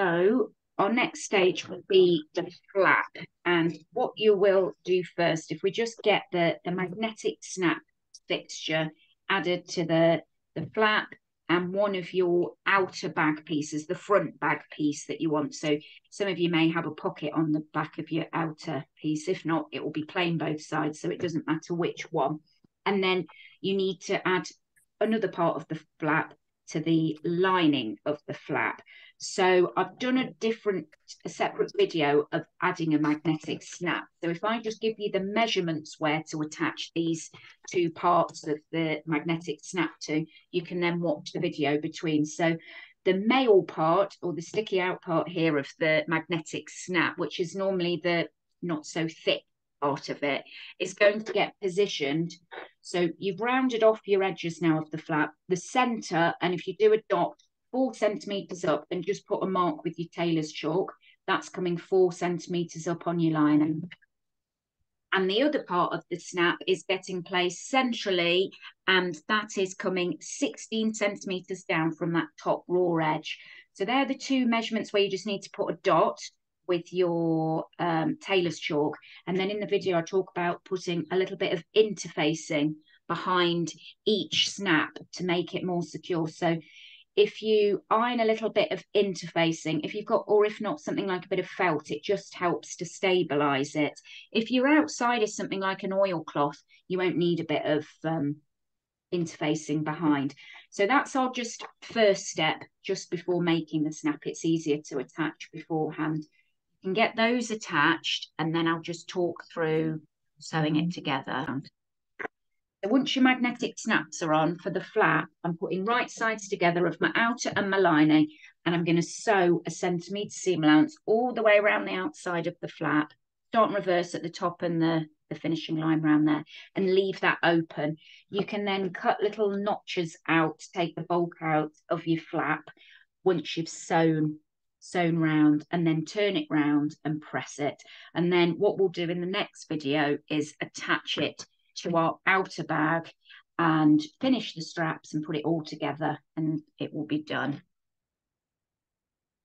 So our next stage would be the flap. And what you will do first, if we just get the magnetic snap fixture added to the flap and one of your outer bag pieces, the front bag piece that you want. So some of you may have a pocket on the back of your outer piece. If not, it will be plain both sides, so it doesn't matter which one. And then you need to add another part of the flap to the lining of the flap. So I've done a separate video of adding a magnetic snap. So if I just give you the measurements where to attach these two parts of the magnetic snap to, you can then watch the video between. So the male part, or the sticky out part here of the magnetic snap, which is normally the not so thick part of it, is going to get positioned. So you've rounded off your edges now of the flap, the center, and if you do a dot 4 centimeters up and just put a mark with your tailor's chalk, that's coming 4 centimeters up on your lining. And the other part of the snap is getting placed centrally, and that is coming 16 centimeters down from that top raw edge. So they're the two measurements where you just need to put a dot with your tailor's chalk. And then in the video, I talk about putting a little bit of interfacing behind each snap to make it more secure. So if you iron a little bit of interfacing, if you've got, or if not, something like a bit of felt, it just helps to stabilize it. If your outside is something like an oilcloth, you won't need a bit of interfacing behind. So that's our just first step, just before making the snap. It's easier to attach beforehand. You can get those attached, and then I'll just talk through sewing it together. So once your magnetic snaps are on for the flap, I'm putting right sides together of my outer and my lining, and I'm going to sew a centimetre seam allowance all the way around the outside of the flap, start and reverse at the top and the finishing line around there, and leave that open. You can then cut little notches out to take the bulk out of your flap once you've sewn round, and then turn it round and press it. And then what we'll do in the next video is attach it to our outer bag and finish the straps and put it all together, and it will be done.